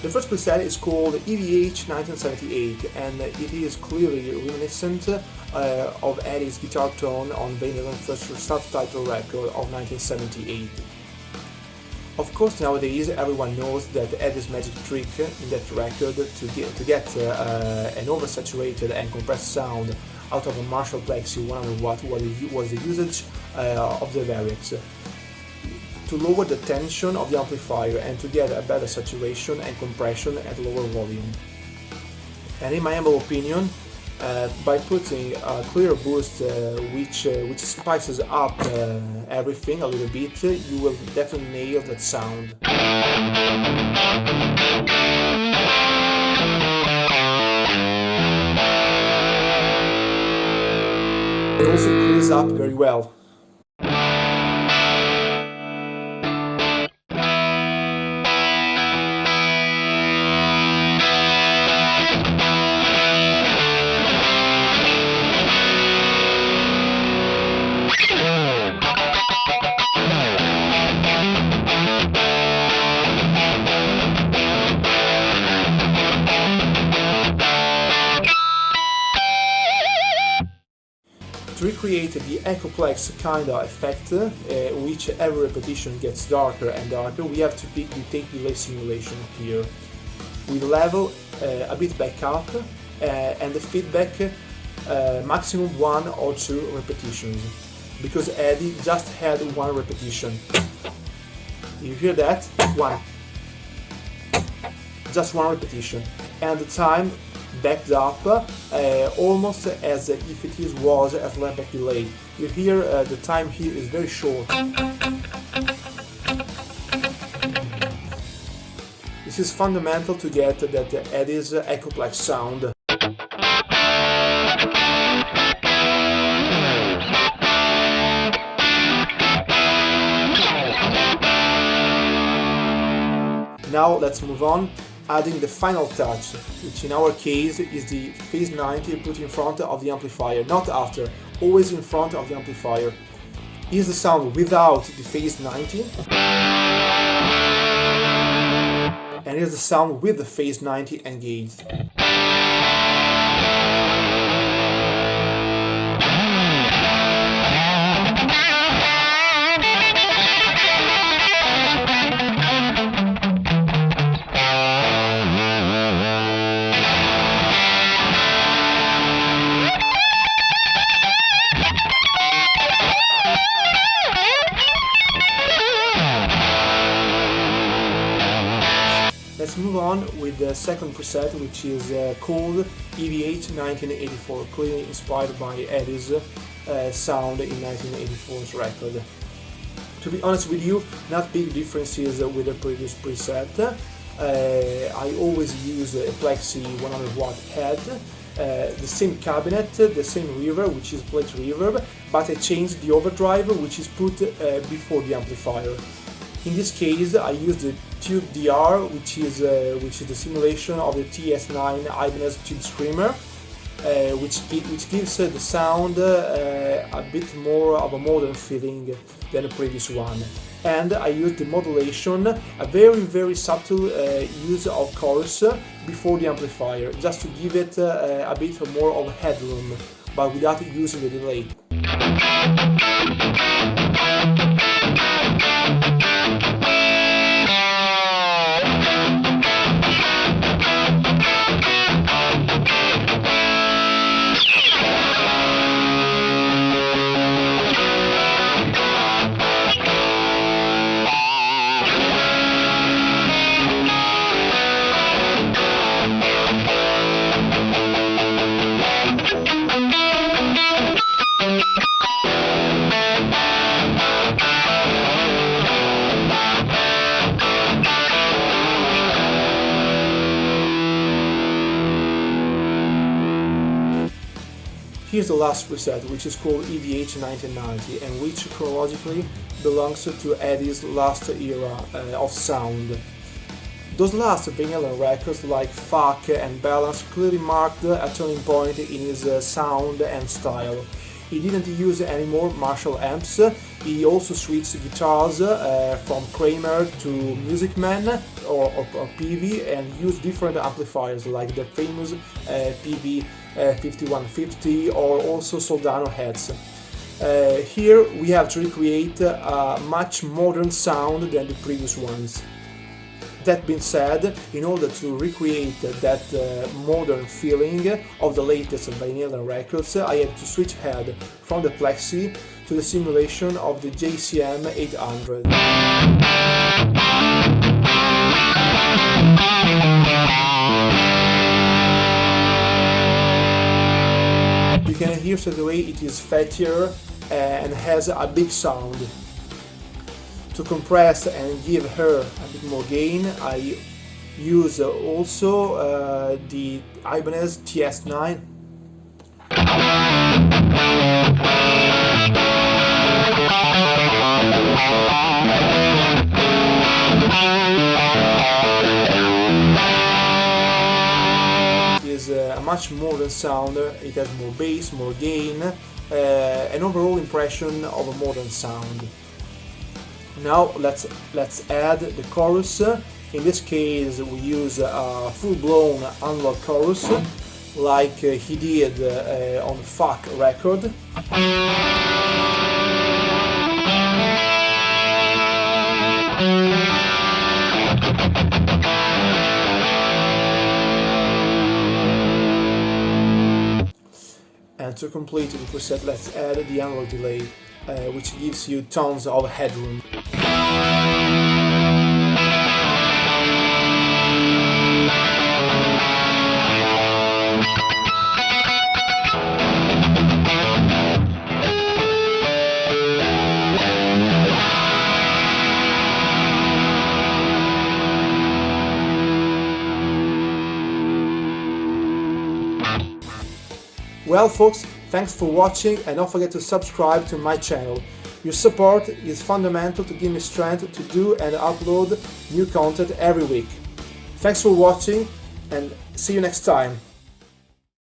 The first preset is called EVH 1978, and it is clearly reminiscent of Eddie's guitar tone on Van Halen's first self-titled record of 1978. Of course, nowadays everyone knows that Eddie's magic trick in that record to get an oversaturated and compressed sound out of a Marshall Plexi 100 watt was the usage of the variacs, to lower the tension of the amplifier and to get a better saturation and compression at lower volume. And in my humble opinion, by putting a clear boost which spices up everything a little bit, you will definitely nail that sound. It also clears up very well. To recreate the echoplex kind of effect, which every repetition gets darker and darker, we have to pick the take delay simulation here. We level a bit back up and the feedback maximum 1 or 2 repetitions, because Eddie just had 1 repetition. You hear that? 1. Just 1 repetition. And the time backed up almost as if it was a slapback delay. You hear the time here is very short. This is fundamental to get that Eddie's echoplex sound. Now let's move on, adding the final touch, which in our case is the phase 90 put in front of the amplifier, not after, always in front of the amplifier. Here's the sound without the phase 90, and here's the sound with the phase 90 engaged. Let's move on with the second preset, which is called EVH 1984, clearly inspired by Eddie's sound in 1984's record. To be honest with you, not big differences with the previous preset. I always use a Plexi 100 watt head, the same cabinet, the same reverb, which is Plex reverb, but I changed the overdrive, which is put before the amplifier. In this case, I use the Tube DR, which is the simulation of the TS9 Ibanez Tube Screamer, which gives the sound a bit more of a modern feeling than the previous one. And I use the modulation, a very subtle use of chorus before the amplifier, just to give it a bit more of headroom, but without using the delay. Here's the last preset, which is called EVH 1990, and which chronologically belongs to Eddie's last era of sound. Those last Van Halen records like Fuck and Balance clearly marked a turning point in his sound and style. He didn't use any more Marshall amps. He also switched guitars from Kramer to Music Man or PV, and used different amplifiers like the famous PV 5150 or also Soldano heads. Here we have to recreate a much modern sound than the previous ones. That being said, in order to recreate that modern feeling of the latest Van Halen records, I had to switch head from the Plexi to the simulation of the JCM 800. You can hear straight away it is fattier and has a big sound. To compress and give her a bit more gain, I use also the Ibanez TS9. It is a much modern sound. It has more bass, more gain, an overall impression of a modern sound. Now let's add the chorus. In this case we use a full-blown analog chorus like he did on Fuck record. And to complete the preset, let's add the analog delay, which gives you tons of headroom. Well folks, thanks for watching, and don't forget to subscribe to my channel. Your support is fundamental to give me strength to do and upload new content every week. Thanks for watching, and see you next time.